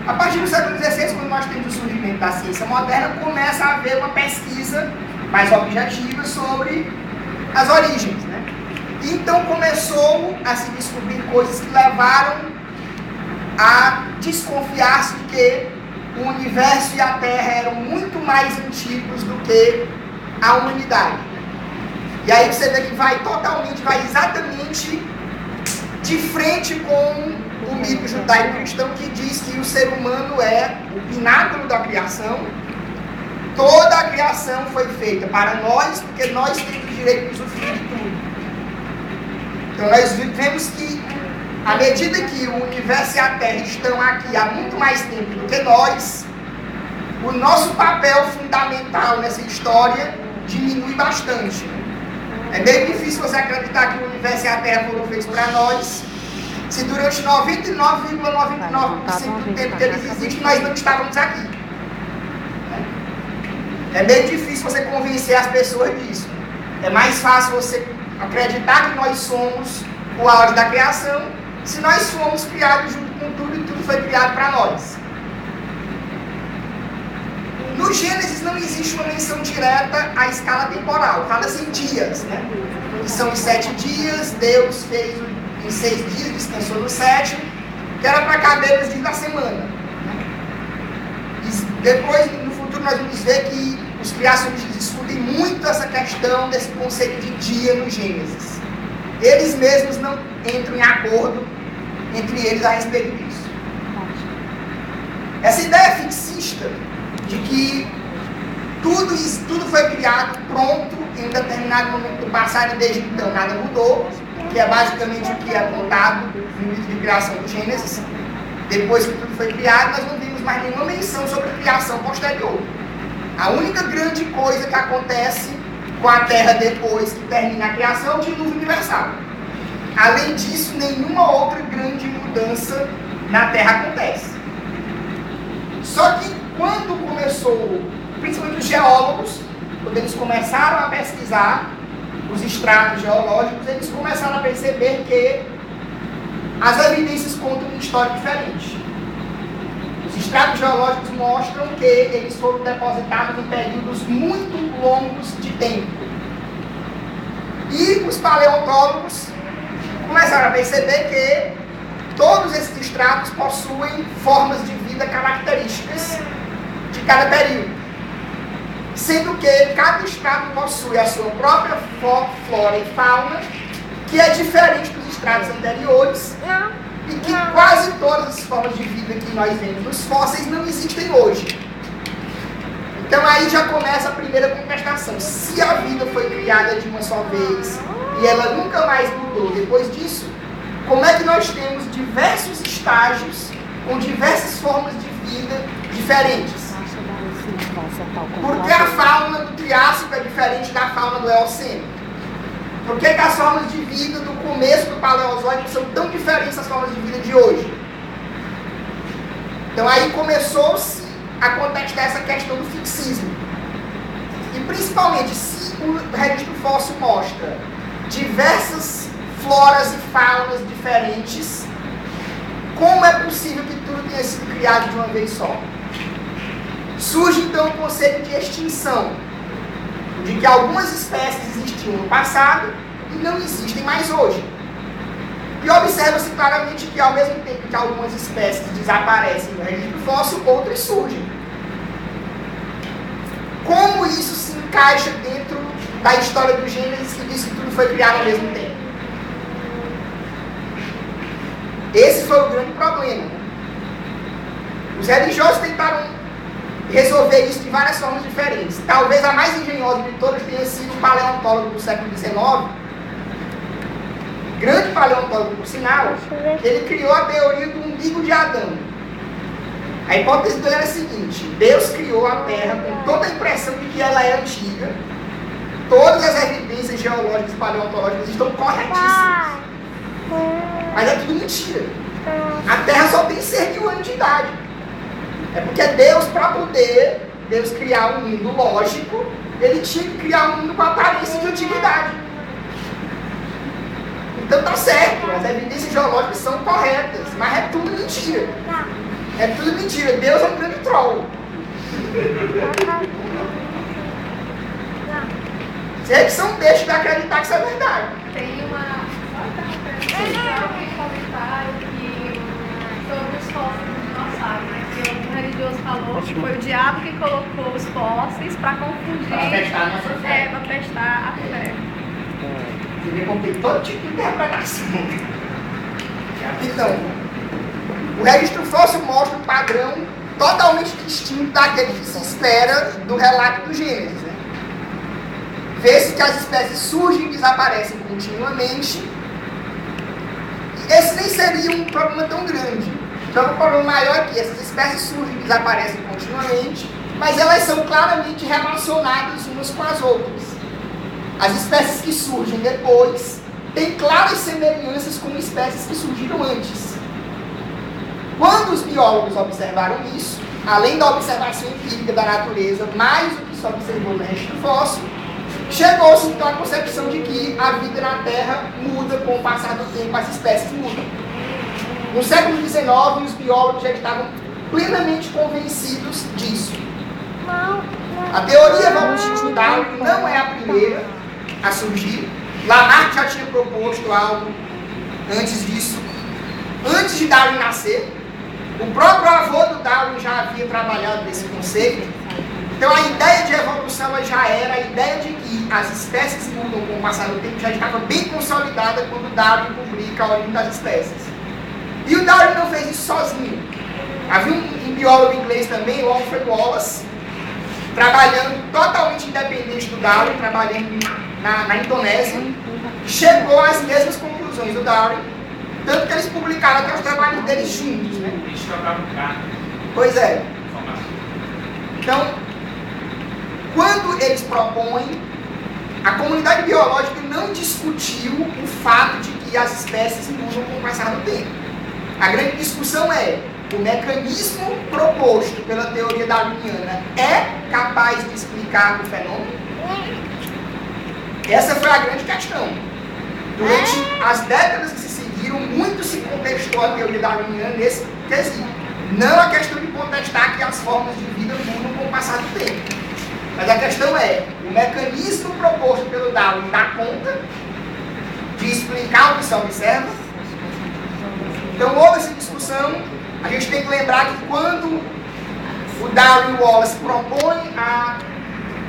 A partir do século XVI, quando nós temos o surgimento da ciência moderna, começa a haver uma pesquisa mais objetiva sobre as origens, né? E então começou a se descobrir coisas que levaram a desconfiar-se de que o universo e a Terra eram muito mais antigos do que a humanidade. E aí você vê que vai exatamente de frente com o mito judaico-cristão, que diz que o ser humano é o pináculo da criação. Toda a criação foi feita para nós, porque nós temos o direito de usufruir de tudo. Então nós vemos que, à medida que o universo e a Terra estão aqui há muito mais tempo do que nós, o nosso papel fundamental nessa história diminui bastante. É meio difícil você acreditar que o universo e a Terra foram feitos para nós, se durante 99,99% do tempo que eles existem, nós não estávamos aqui. É meio difícil você convencer as pessoas disso. É mais fácil você acreditar que nós somos o auge da criação, se nós fomos criados junto com tudo e tudo foi criado para nós. No Gênesis não existe uma menção direta à escala temporal. Fala-se em dias, né? Que são os 7 dias, Deus fez em 6 dias, descansou no 7º, que era para caber os dias da semana. E depois, no futuro, nós vamos ver que os criacionistas discutem muito essa questão desse conceito de dia no Gênesis. Eles mesmos não entram em acordo entre eles a respeito disso. Essa ideia fixista de que tudo foi criado pronto em um determinado momento do passado e desde então nada mudou, que é basicamente o que é apontado no livro de criação do Gênesis. Depois que tudo foi criado, nós não vimos mais nenhuma menção sobre a criação posterior. A única grande coisa que acontece com a Terra depois que termina a criação é o dilúvio universal. Além disso, nenhuma outra grande mudança na Terra acontece. Só que quando começou, principalmente os geólogos, quando eles começaram a pesquisar os estratos geológicos, eles começaram a perceber que as evidências contam uma história diferente. Os estratos geológicos mostram que eles foram depositados em períodos muito longos de tempo. E os paleontólogos começaram a perceber que todos esses estratos possuem formas de vida características de cada período. Sendo que cada estrato possui a sua própria flora e fauna, que é diferente dos estratos anteriores, e que quase todas as formas de vida que nós vemos nos fósseis não existem hoje. Então aí já começa a primeira contestação. Se a vida foi criada de uma só vez e ela nunca mais mudou depois disso, como é que nós temos diversos estágios com diversas formas de vida diferentes? Por que a fauna do Triássico é diferente da fauna do Eoceno? Por que as formas de vida do começo do Paleozoico são tão diferentes das formas de vida de hoje? Então aí começou-se a contestar essa questão do fixismo. E principalmente, se o registro fóssil mostra diversas floras e faunas diferentes, como é possível que tudo tenha sido criado de uma vez só? Surge então o conceito de extinção, de que algumas espécies existiam no passado e não existem mais hoje. E observa-se claramente que ao mesmo tempo que algumas espécies desaparecem no registro fóssil, outras surgem. Como isso se encaixa dentro da história do Gênesis, que diz que tudo foi criado ao mesmo tempo? Esse foi o grande problema. Os religiosos tentaram resolver isso de várias formas diferentes. Talvez a mais engenhosa de todas tenha sido o paleontólogo do século XIX, grande paleontólogo por sinal. Ele criou a teoria do umbigo de Adão. A hipótese dele era a seguinte: Deus criou a Terra com toda a impressão de que ela é antiga. Todas as evidências geológicas e paleontológicas estão corretíssimas. Mas é tudo mentira. A Terra só tem cerca de 1 ano de idade. É porque Deus, para poder Deus criar um mundo lógico, ele tinha que criar um mundo com aparência de antiguidade. Então tá certo, as evidências geológicas são corretas, mas é tudo mentira. É tudo mentira. Deus é um grande troll. Vocês são deixam de acreditar que isso é verdade. Tem uma comentário que sobre os fósseis do dinossauro, né? Que o religioso falou que foi o diabo que colocou os fósseis para confundir. Para testar a nossa fé. Para testar a fé. Você vê como tem todo tipo de interpretação. Então, o registro fóssil mostra um padrão totalmente distinto daquele que se espera do relato do Gênesis. Né? Vê-se que as espécies surgem e desaparecem continuamente. Esse nem seria um problema tão grande. Então, o problema maior é que essas espécies surgem e desaparecem continuamente, mas elas são claramente relacionadas umas com as outras. As espécies que surgem depois têm claras semelhanças com espécies que surgiram antes. Quando os biólogos observaram isso, além da observação empírica da natureza, mais o que se observou no registro fóssil, chegou-se então à concepção de que a vida na Terra muda com o passar do tempo, as espécies mudam. No século XIX, os biólogos já estavam plenamente convencidos disso. A teoria evolutiva de Darwin não é a primeira a surgir. Lamarck já tinha proposto algo antes disso, antes de Darwin nascer. O próprio avô do Darwin já havia trabalhado nesse conceito. Então a ideia de evolução já era a ideia de que as espécies mudam com o passar do tempo, já estava bem consolidada quando Darwin publica a origem das espécies. E o Darwin não fez isso sozinho. Havia um biólogo inglês também, o Alfred Wallace, trabalhando totalmente independente do Darwin, trabalhando na Indonésia, chegou às mesmas conclusões do Darwin, tanto que eles publicaram até os trabalhos deles juntos. Né? Eles trocavam carta. Pois é. Então, quando eles propõem, a comunidade biológica não discutiu o fato de que as espécies mudam com o passar do tempo. A grande discussão é: o mecanismo proposto pela teoria darwiniana é capaz de explicar o fenômeno? Essa foi a grande questão. Durante as décadas que se seguiram, muito se contestou a teoria darwiniana nesse quesito. Não a questão de contestar que as formas de vida mudam com o passar do tempo. Mas a questão é: o mecanismo proposto pelo Darwin dá conta de explicar o que se observa? Então houve essa discussão. A gente tem que lembrar que quando o Darwin e o Wallace propõem a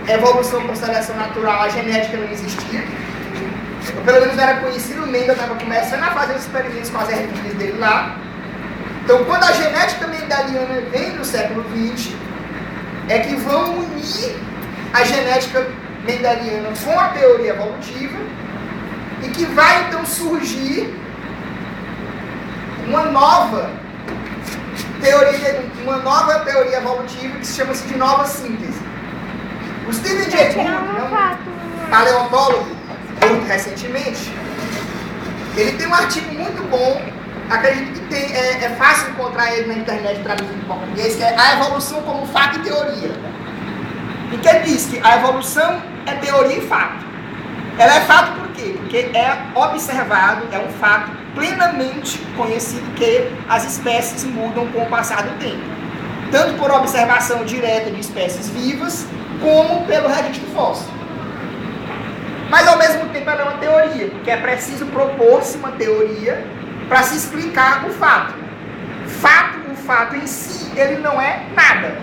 evolução por seleção natural, a genética não existia. Ou pelo menos não era conhecido, o Mendel estava começando a fazer os experimentos com as ervilhas dele lá. Então, quando a genética mendeliana vem no século XX, é que vão unir a genética mendeliana com a teoria evolutiva e que vai então surgir uma nova teoria evolutiva que se chama-se de nova síntese. O Stephen Jay Gould, paleontólogo, muito recentemente, ele tem um artigo muito bom, acredito que é fácil encontrar ele na internet traduzido em português, que é A Evolução como Fato e Teoria. E que diz que a evolução é teoria e fato. Ela é fato por quê? Porque é observado, é um fato plenamente conhecido que as espécies mudam com o passar do tempo. Tanto por observação direta de espécies vivas, como pelo registro fóssil. Mas ao mesmo tempo ela é uma teoria, porque é preciso propor-se uma teoria para se explicar o fato. O fato em si, ele não é nada.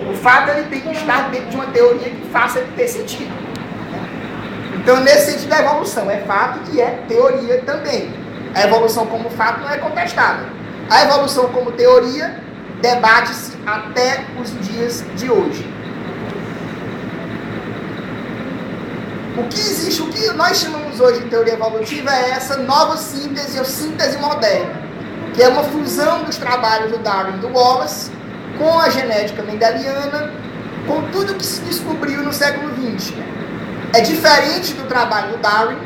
O fato ele tem que estar dentro de uma teoria que faça ele ter sentido. Então, nesse sentido, a evolução é fato e é teoria também. A evolução como fato não é contestada. A evolução como teoria debate-se até os dias de hoje. O que existe, o que nós chamamos hoje de teoria evolutiva é essa nova síntese, ou síntese moderna, que é uma fusão dos trabalhos do Darwin e do Wallace com a genética mendeliana, com tudo que se descobriu no século XX. É diferente do trabalho do Darwin.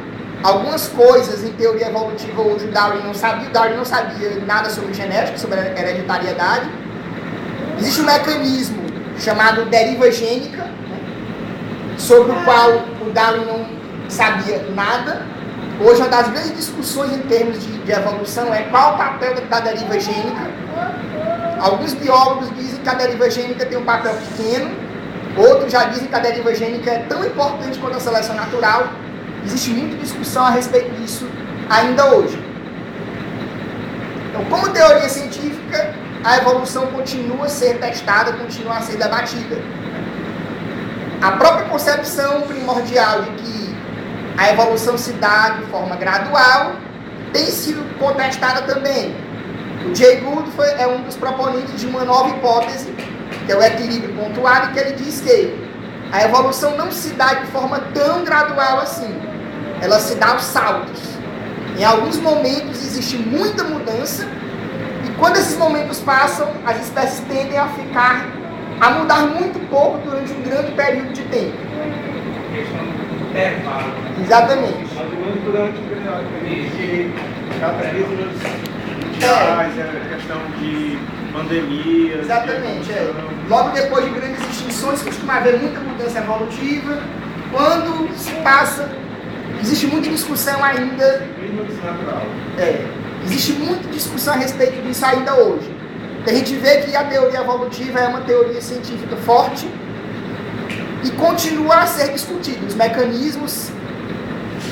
Algumas coisas em teoria evolutiva hoje o Darwin não sabia nada sobre genética, sobre hereditariedade. Existe um mecanismo chamado deriva gênica, sobre o qual o Darwin não sabia nada. Hoje, uma das grandes discussões em termos de evolução é qual o papel da deriva gênica. Alguns biólogos dizem que a deriva gênica tem um papel pequeno, outros já dizem que a deriva gênica é tão importante quanto a seleção natural. Existe muita discussão a respeito disso ainda hoje. Então, como teoria científica, a evolução continua a ser testada, continua a ser debatida. A própria concepção primordial de que a evolução se dá de forma gradual tem sido contestada também. O Jay Gould é um dos proponentes de uma nova hipótese, que é o equilíbrio pontuado, que ele diz que a evolução não se dá de forma tão gradual assim. Ela se dá aos saltos. Em alguns momentos existe muita mudança, e quando esses momentos passam, as espécies tendem a mudar muito pouco durante um grande período de tempo. Questão do intervalo. Exatamente. Mais ou menos durante o período de cataclismos mundiais, questão de pandemias. Exatamente, Logo depois de grandes extinções, costuma haver muita mudança evolutiva. Quando se passa, existe muita discussão ainda. Existe muita discussão a respeito disso ainda hoje. A gente vê que a teoria evolutiva é uma teoria científica forte e continua a ser discutida. Os mecanismos,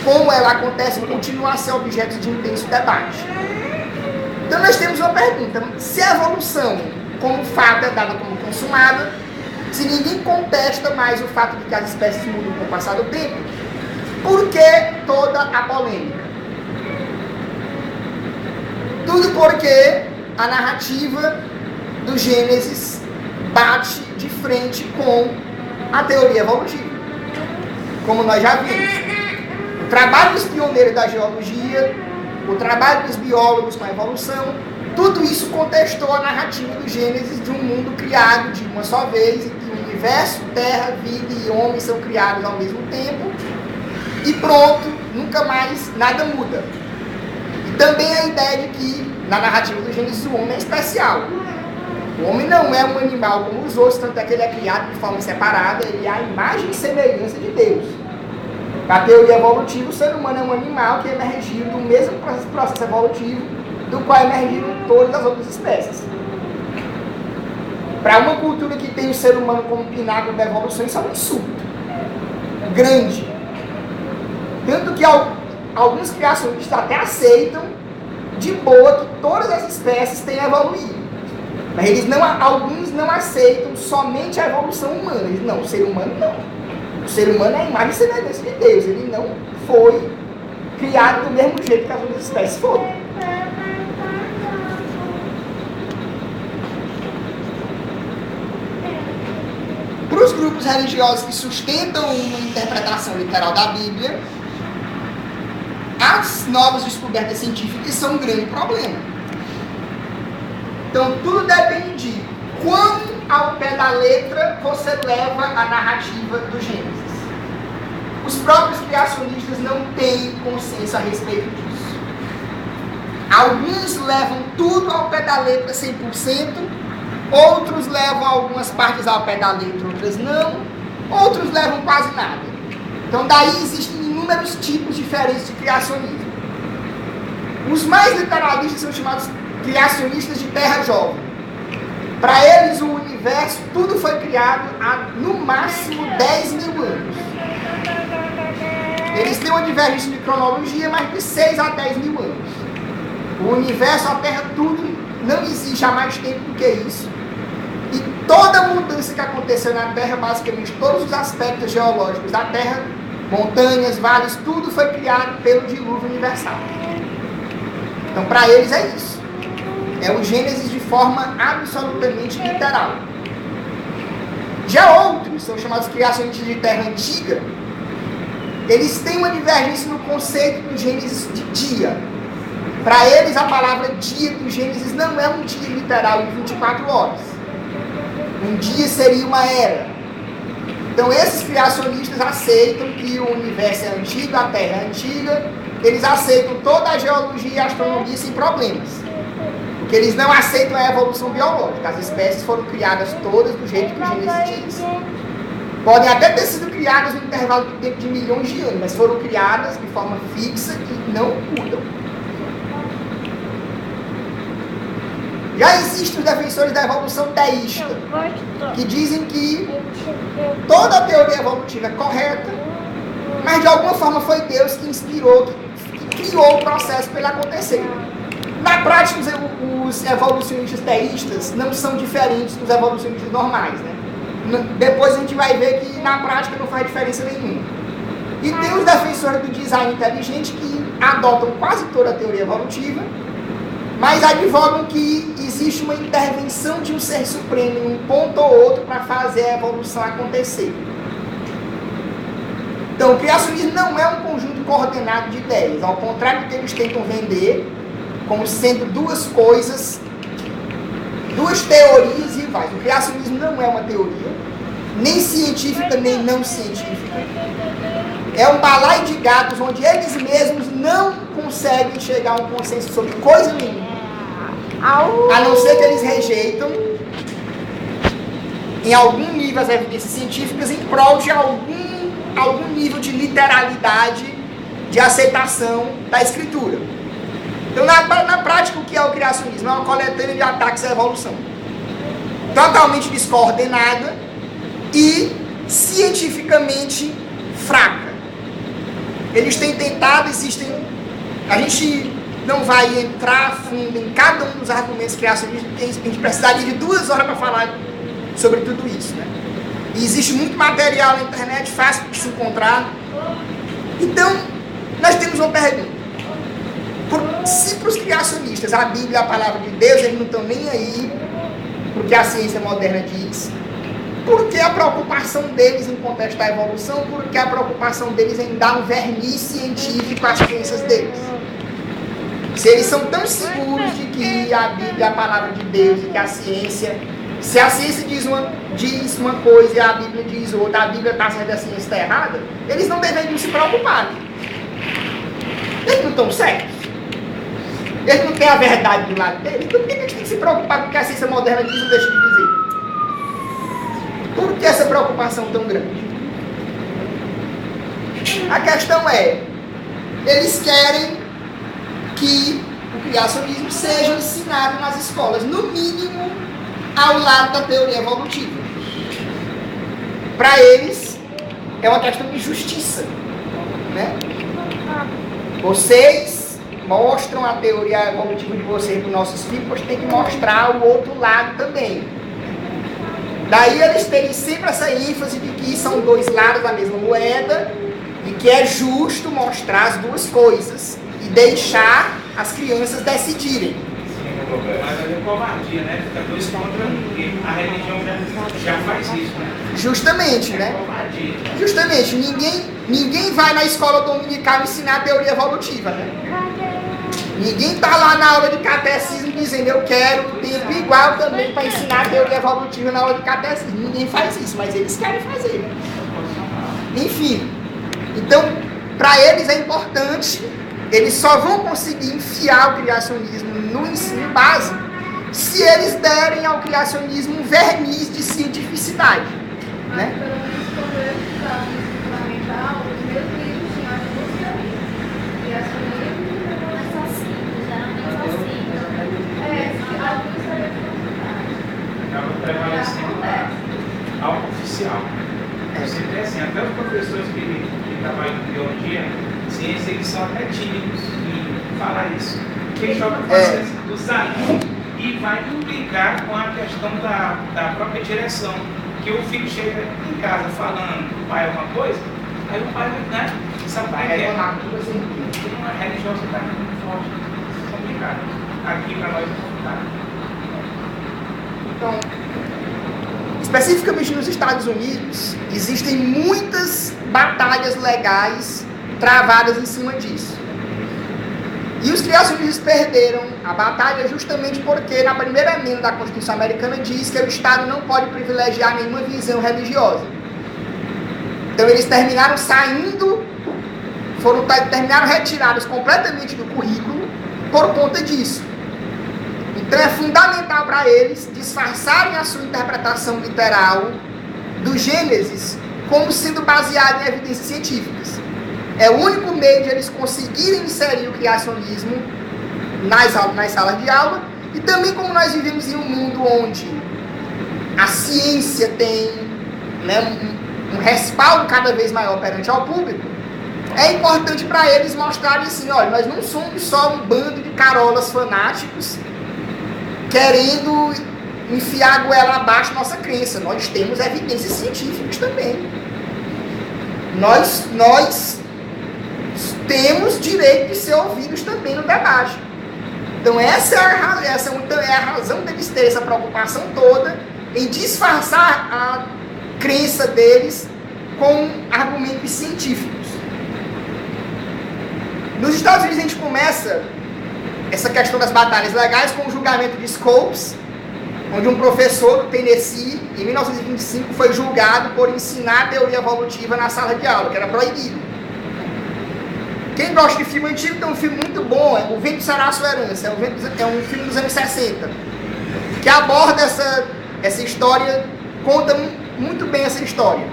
como ela acontece, continuam a ser objeto de intenso debate. Então nós temos uma pergunta: se a evolução como fato é dada como consumada, se ninguém contesta mais o fato de que as espécies mudam com o passar do tempo, por que toda a polêmica? Tudo porque a narrativa do Gênesis bate de frente com a teoria evolutiva. Como nós já vimos. O trabalho dos pioneiros da geologia, o trabalho dos biólogos com a evolução, tudo isso contestou a narrativa do Gênesis de um mundo criado de uma só vez, em que o universo, terra, vida e homem são criados ao mesmo tempo, e pronto, nunca mais nada muda. E também a ideia de que, na narrativa do Gênesis, o homem é especial. O homem não é um animal como os outros, tanto é que ele é criado de forma separada, ele é a imagem e semelhança de Deus. Na teoria evolutiva, o ser humano é um animal que emergiu do mesmo processo evolutivo do qual emergiram todas as outras espécies. Para uma cultura que tem o ser humano como pináculo da evolução, isso é um insulto grande. Tanto que alguns criacionistas até aceitam de boa que todas as espécies têm evoluído. Mas alguns não aceitam somente a evolução humana. Eles não, o ser humano não. O ser humano é a imagem e semelhança de Deus. Ele não foi criado do mesmo jeito que as outras espécies foram. Para os grupos religiosos que sustentam uma interpretação literal da Bíblia, as novas descobertas científicas são um grande problema. Então, tudo depende de quão ao pé da letra você leva a narrativa do Gênesis. Os próprios criacionistas não têm consciência a respeito disso. Alguns levam tudo ao pé da letra 100%, outros levam algumas partes ao pé da letra, outras não, outros levam quase nada. Então daí existem inúmeros tipos diferentes de criacionismo. Os mais literalistas são chamados criacionistas de terra jovem. Para eles o universo, tudo foi criado há no máximo 10 mil anos. Eles têm uma divergência de cronologia, mas de 6 a 10 mil anos. O universo, a Terra, tudo não existe há mais tempo do que isso. E toda mudança que aconteceu na Terra, basicamente todos os aspectos geológicos da Terra, montanhas, vales, tudo foi criado pelo dilúvio universal. Então, para eles é isso. É o Gênesis de forma absolutamente literal. Já outros, são chamados criacionistas de terra antiga, eles têm uma divergência no conceito do Gênesis de dia. Para eles, a palavra dia do Gênesis não é um dia literal em 24 horas. Um dia seria uma era. Então, esses criacionistas aceitam que o universo é antigo, a Terra é antiga, eles aceitam toda a geologia e a astronomia sem problemas. Porque eles não aceitam a evolução biológica. As espécies foram criadas todas do jeito que o Gênesis diz. Podem até ter sido criadas no intervalo de tempo de milhões de anos, mas foram criadas de forma fixa e não mudam. Já existem os defensores da evolução teísta, que dizem que toda a teoria evolutiva é correta, mas de alguma forma foi Deus que inspirou, que criou o processo para ele acontecer. Na prática, os evolucionistas teístas não são diferentes dos evolucionistas normais, né? Depois a gente vai ver que na prática não faz diferença nenhuma. E tem os defensores do design inteligente que adotam quase toda a teoria evolutiva, mas advogam que existe uma intervenção de um ser supremo em um ponto ou outro para fazer a evolução acontecer. Então, o criacionismo não é um conjunto coordenado de ideias, ao contrário do que eles tentam vender, como sendo duas coisas, duas teorias rivais. O criacionismo não é uma teoria, nem científica, nem não científica. É um balaio de gatos onde eles mesmos não conseguem chegar a um consenso sobre coisa nenhuma. A não ser que eles rejeitam, em algum nível, as evidências científicas em prol de algum nível de literalidade, de aceitação da escritura. Então, na prática, o que é o criacionismo? É uma coletânea de ataques à evolução. Totalmente descoordenada e cientificamente fraca. Eles têm tentado, a gente não vai entrar a fundo em cada um dos argumentos criacionistas, porque a gente precisaria de 2 horas para falar sobre tudo isso, né? E existe muito material na internet, fácil de se encontrar. Então, nós temos uma pergunta. Se para os criacionistas a Bíblia é a palavra de Deus, eles não estão nem aí porque a ciência moderna diz, por que a preocupação deles em contestar a evolução? Por que a preocupação deles em dar um verniz científico às crenças deles? Se eles são tão seguros de que a Bíblia é a palavra de Deus e que a ciência, se a ciência diz uma coisa e a Bíblia diz outra, a Bíblia está certa e a ciência está errada, eles não deveriam se preocupar. Eles não estão certos. Eles não têm a verdade do lado deles. Então por que a gente tem que se preocupar com o que a ciência moderna diz ou deixa de dizer? Por que essa preocupação tão grande? A questão é, eles querem que o criacionismo seja ensinado nas escolas, no mínimo ao lado da teoria evolutiva. Para eles, é uma questão de justiça, né? Vocês mostram a teoria evolutiva de vocês para os nossos filhos, vocês têm que mostrar o outro lado também. Daí eles têm sempre essa ênfase de que são 2 lados da mesma moeda e que é justo mostrar as 2 coisas e deixar as crianças decidirem. Mas é covardia, né? Fica 2 contra 1, porque a religião já faz isso, né? Justamente, né? Justamente, ninguém vai na escola dominical ensinar a teoria evolutiva, né? Ninguém está lá na aula de catecismo dizendo eu quero tempo igual também para ensinar a teoria evolutiva na aula de catecismo. Ninguém faz isso, mas eles querem fazer. Enfim, então, para eles é importante, eles só vão conseguir enfiar o criacionismo no ensino básico se eles derem ao criacionismo um verniz de cientificidade. Mas Né? pelo menos quando eu estava no ensino fundamental, os meus livros tinham as 2 teorias. Criacionismo Estava prevalecendo algo oficial. Sempre é assim, até os professores que trabalham com biologia, ciência, eles são até tímidos em falar isso. Quem joga processo dos alunos e vai implicar com a questão da própria direção. Que o filho chega em casa falando do pai alguma coisa, aí o pai, né, sabe o que é? Uma religiosidade muito forte, complicado. Aqui para nós é complicado. Então, especificamente nos Estados Unidos, existem muitas batalhas legais travadas em cima disso. E os criacionistas perderam a batalha justamente porque na primeira emenda da Constituição Americana diz que o Estado não pode privilegiar nenhuma visão religiosa. Então eles terminaram terminaram retirados completamente do currículo por conta disso. Então é fundamental para eles disfarçarem a sua interpretação literal do Gênesis como sendo baseado em evidências científicas. É o único meio de eles conseguirem inserir o criacionismo nas salas de aula E também como nós vivemos em um mundo onde a ciência tem, né, um respaldo cada vez maior perante ao público, é importante para eles mostrarem assim, olha, nós não somos só um bando de carolas fanáticos querendo enfiar a goela abaixo nossa crença. Nós temos evidências científicas também. Nós temos direito de ser ouvidos também no debate. Então essa é a razão deles terem essa preocupação toda em disfarçar a crença deles com argumentos científicos. Nos Estados Unidos a gente começa essa questão das batalhas legais com o julgamento de Scopes, onde um professor do Tennessee, em 1925, foi julgado por ensinar a teoria evolutiva na sala de aula, que era proibido. Quem gosta de filme antigo tem um filme muito bom, é O Vento Será a Sua Herança, é um filme dos anos 60, que aborda essa história, conta muito bem essa história.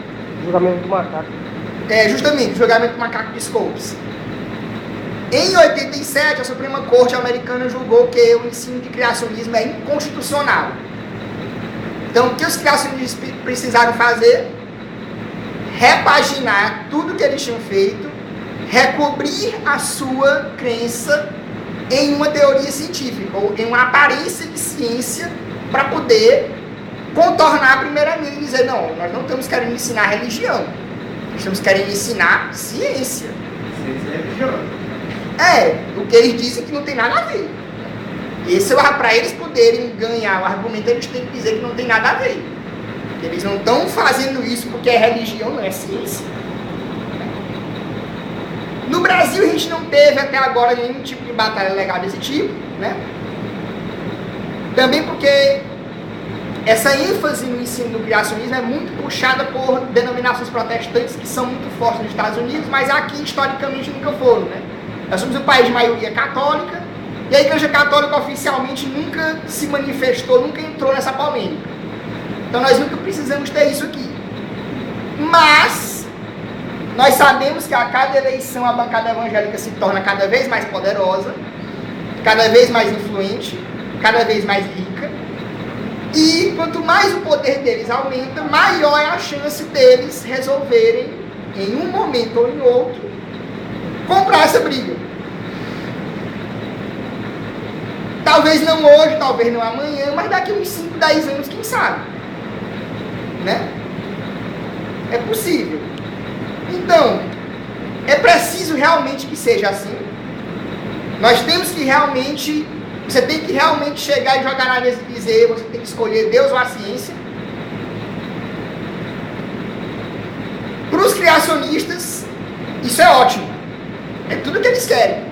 Julgamento do macaco. Justamente, o julgamento do macaco de Scopes. Em 87, a Suprema Corte americana julgou que o ensino de criacionismo é inconstitucional. Então, o que os criacionistas precisaram fazer? Repaginar tudo que eles tinham feito, recobrir a sua crença em uma teoria científica, ou em uma aparência de ciência, para poder contornar primeiramente e dizer, não, nós não estamos querendo ensinar religião, nós estamos querendo ensinar ciência. Ciência é religião. O que eles dizem que não tem nada a ver. Esse para eles poderem ganhar o argumento, eles têm que dizer que não tem nada a ver. Eles não estão fazendo isso porque é religião, não é ciência. No Brasil a gente não teve até agora nenhum tipo de batalha legal desse tipo, né? Também porque essa ênfase no ensino do criacionismo é muito puxada por denominações protestantes que são muito fortes nos Estados Unidos, mas aqui historicamente nunca foram, né? Nós somos um país de maioria católica, e a Igreja Católica oficialmente nunca se manifestou, nunca entrou nessa polêmica. Então nós nunca precisamos ter isso aqui. Mas nós sabemos que a cada eleição a bancada evangélica se torna cada vez mais poderosa, cada vez mais influente, cada vez mais rica. E quanto mais o poder deles aumenta, maior é a chance deles resolverem, em um momento ou em outro, comprar essa briga. Talvez não hoje, talvez não amanhã, mas daqui uns 5, 10 anos, quem sabe? Né? É possível. Então, é preciso realmente que seja assim. Nós temos que realmente, você tem que realmente chegar e jogar na mesa e dizer, você tem que escolher Deus ou a ciência. Para os criacionistas, isso é ótimo. É tudo o que eles querem.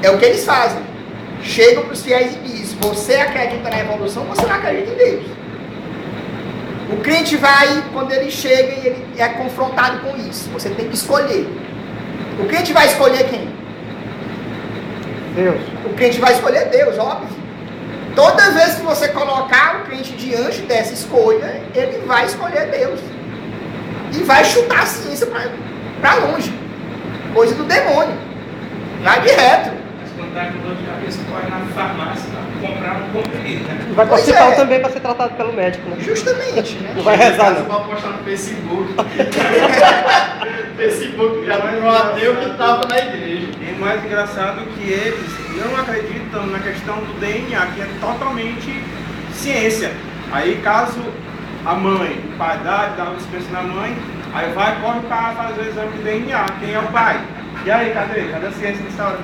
É o que eles fazem. Chegam para os fiéis e dizem, você acredita na evolução, você não acredita em Deus. O crente vai, quando ele chega e ele é confrontado com isso, você tem que escolher. O crente vai escolher quem? Deus. O crente vai escolher Deus, óbvio. Toda vez que você colocar o crente diante dessa escolha, ele vai escolher Deus. E vai chutar a ciência para longe. Coisa do demônio. Nada de reto. Mas quando está com dor de cabeça, pode ir na farmácia comprar um comprimido, né? Vai para o hospital também para ser tratado pelo médico, né? Justamente, né? Não vai rezar, Não não. vai postar no Facebook. Facebook já vai no ateu que estava na igreja. E o mais engraçado é que eles não acreditam na questão do DNA, que é totalmente ciência. Aí caso a mãe, o pai dá uma dispensa na mãe, aí vai, corre para fazer o exame de DNA. Quem é o pai? E aí, cadê? Cadê a ciência nessa hora?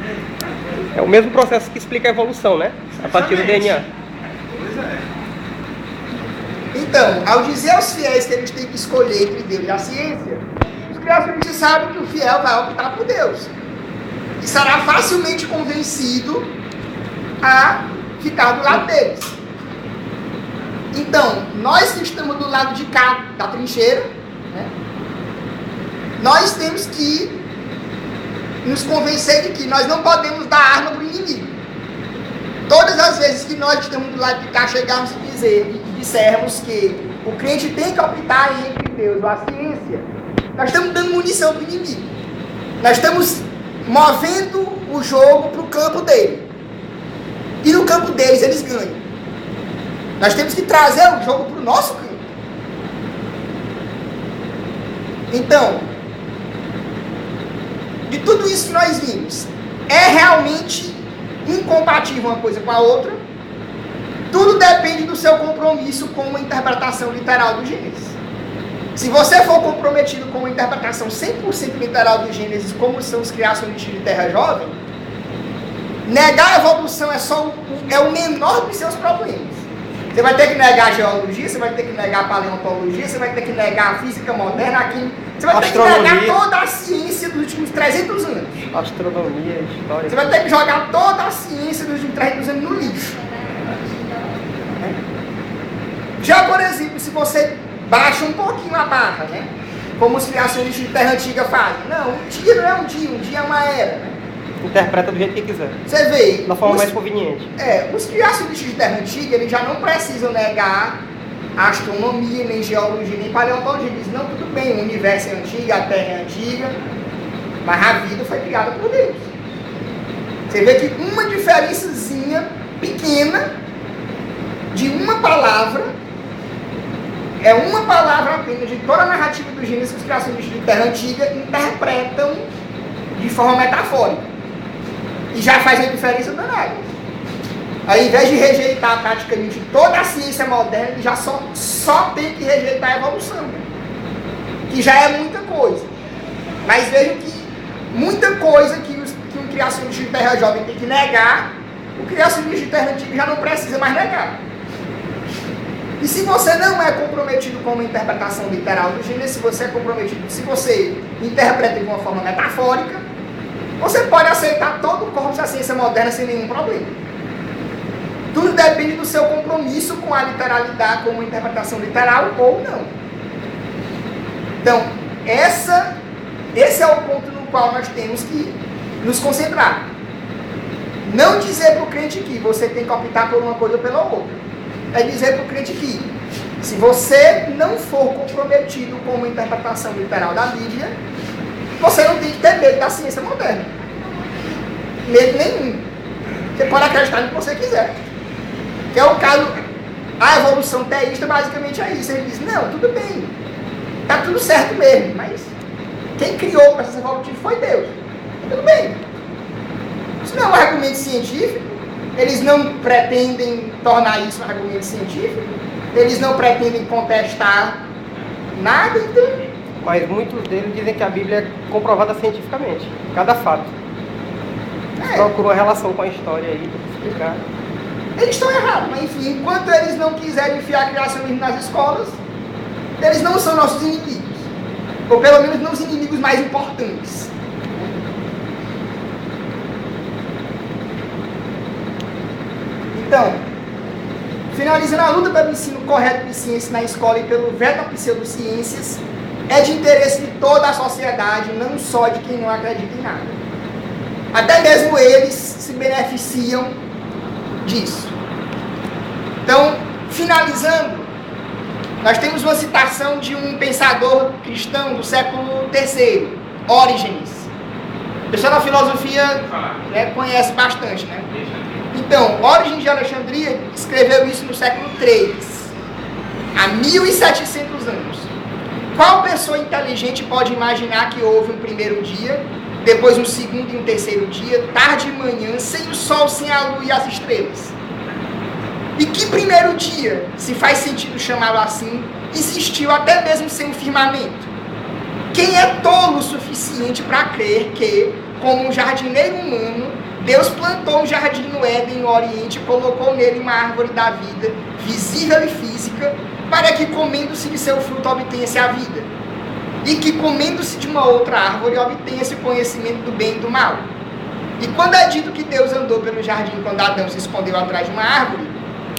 É o mesmo processo que explica a evolução, né? A partir do DNA. Pois é. Então, ao dizer aos fiéis que eles têm que escolher entre Deus e a ciência, os criacionistas sabem que o fiel vai optar por Deus. E será facilmente convencido a ficar do lado deles. Então, nós que estamos do lado de cá da trincheira, né, nós temos que nos convencer de que nós não podemos dar arma para o inimigo. Todas as vezes que nós estamos do lado de cá chegarmos e dissermos que o crente tem que optar entre Deus ou a ciência, nós estamos dando munição para o inimigo. Nós estamos movendo o jogo para o campo dele. E no campo deles, eles ganham. Nós temos que trazer o jogo para o nosso campo. Então, de tudo isso que nós vimos, é realmente incompatível uma coisa com a outra? Tudo depende do seu compromisso com uma interpretação literal do Gênesis. Se você for comprometido com uma interpretação 100% literal do Gênesis, como são os criacionistas de Terra Jovem, negar a evolução é o menor dos seus problemas. Você vai ter que negar a geologia, você vai ter que negar a paleontologia, você vai ter que negar a física moderna, a química, você vai ter que negar toda a ciência dos últimos 300 anos. Astronomia, história. Você vai ter que jogar toda a ciência dos últimos 300 anos no lixo. Já, por exemplo, se você baixa um pouquinho a barra, né? Como os criacionistas de Terra Antiga fazem. Não, um dia não é um dia é uma era, né? Interpreta do jeito que quiser. Você vê. Da forma mais conveniente. Os criacionistas de Terra Antiga, eles já não precisam negar a astronomia, nem geologia, nem paleontologia. Eles dizem, não, tudo bem, o universo é antigo, a Terra é antiga, mas a vida foi criada por Deus. Você vê que uma diferençazinha pequena de uma palavra, é uma palavra apenas de toda a narrativa do Gênesis que os criacionistas de Terra Antiga interpretam de forma metafórica. E já faz uma diferença danada. Ao invés de rejeitar praticamente toda a ciência moderna, ele já só tem que rejeitar a evolução. Que já é muita coisa. Mas vejam que muita coisa que um criacionista de Terra Jovem tem que negar, o criacionista de Terra Antiga já não precisa mais negar. E se você não é comprometido com uma interpretação literal do Gênesis, se você é comprometido, se você interpreta de uma forma metafórica, você pode aceitar todo o corpo da ciência moderna sem nenhum problema. Tudo depende do seu compromisso com a literalidade, com uma interpretação literal ou não. Então, esse é o ponto no qual nós temos que nos concentrar. Não dizer para o crente que você tem que optar por uma coisa ou pela outra. É dizer para o crente que, se você não for comprometido com uma interpretação literal da Bíblia, você não tem que ter medo da ciência moderna. Medo nenhum. Você pode acreditar no que você quiser. Que é o caso, a evolução teísta basicamente é isso. Ele diz, não, tudo bem, está tudo certo mesmo, mas quem criou o processo evolutivo foi Deus. Tudo bem. Isso não é um argumento científico. Eles não pretendem tornar isso um argumento científico. Eles não pretendem contestar nada, então... Mas muitos deles dizem que a Bíblia é comprovada cientificamente. Cada fato. Procura uma relação com a história aí para explicar. Eles estão errados, mas enfim, enquanto eles não quiserem enfiar criacionismo nas escolas, eles não são nossos inimigos. Ou pelo menos não os inimigos mais importantes. Então, finalizando, a luta pelo ensino correto de ciência na escola e pelo veto a pseudociências é de interesse de toda a sociedade, não só de quem não acredita em nada. Até mesmo eles se beneficiam disso. Então, finalizando, nós temos uma citação de um pensador cristão do século III, Orígenes. O pessoal da filosofia conhece bastante, né? Então, Orígenes de Alexandria escreveu isso no século III, há 1700 anos. Qual pessoa inteligente pode imaginar que houve um primeiro dia, depois um segundo e um terceiro dia, tarde e manhã, sem o sol, sem a lua e as estrelas? E que primeiro dia, se faz sentido chamá-lo assim, existiu até mesmo sem o firmamento? Quem é tolo o suficiente para crer que, como um jardineiro humano, Deus plantou um jardim no Éden, no Oriente, e colocou nele uma árvore da vida, visível e física, para que, comendo-se de seu fruto, obtenha-se a vida? E que, comendo-se de uma outra árvore, obtenha-se o conhecimento do bem e do mal? E quando é dito que Deus andou pelo jardim quando Adão se escondeu atrás de uma árvore,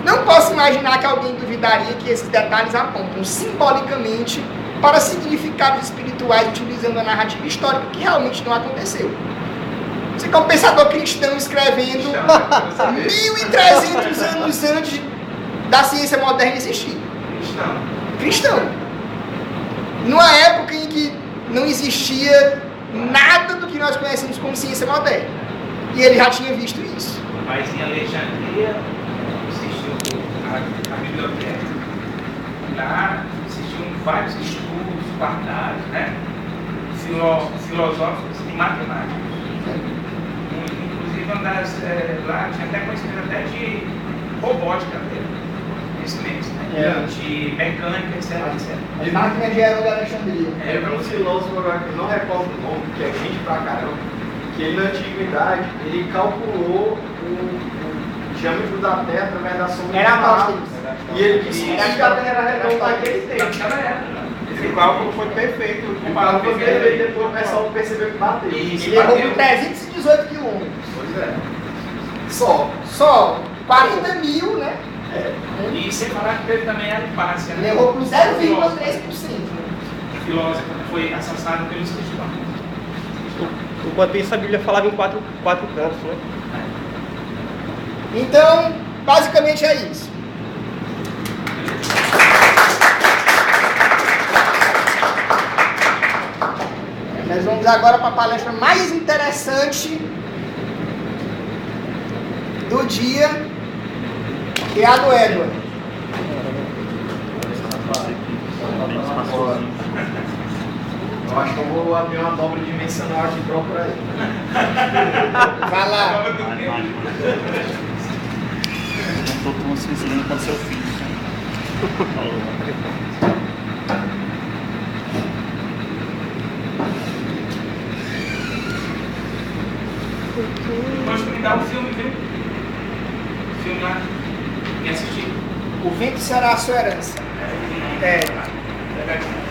não posso imaginar que alguém duvidaria que esses detalhes apontam simbolicamente para significados espirituais, utilizando a narrativa histórica que realmente não aconteceu. Você é um pensador cristão escrevendo 1.300 anos antes da ciência moderna existir. Cristão. Numa época em que não existia nada do que nós conhecemos como ciência moderna. E ele já tinha visto isso. Mas em Alexandria existiu a biblioteca. Lá existiam vários estudos guardados, né? Filosóficos e matemáticos. Inclusive lá tinha até conhecimento até de robótica mesmo. Conhecimentos, né? De mecânica, etc. As máquinas de aero de Alexandria. Um filósofo agora que eu não recordo o nome, que é gente pra caramba, que ele na antiguidade, ele calculou o diâmetro da Terra através da sombra Era de Marte. Aristóteles. E ele disse que a Terra era redonda naquele tempo. Esse cálculo foi perfeito. O cálculo dele, e depois o pessoal percebeu que bateu. Isso, Ele errou bateu. por 318 quilômetros. Pois é. Só 40 mil, né? E sem falar que teve também a Hipácia, Ele né? errou por 0,3%. Filósofo que foi assassinado pelos cristãos. Enquanto isso, a Bíblia falava em quatro cantos, né? Então, basicamente é isso. Nós vamos agora para a palestra mais interessante do dia, que é a do Edward. Eu acho que eu vou abrir uma dobra dimensional aqui e procurar aí. Vai lá. Não tô tão sensibilizando com seu filho. Pode me dar um filme, viu? Filme lá. Quem assistir? O vento será a sua herança. É. Legal.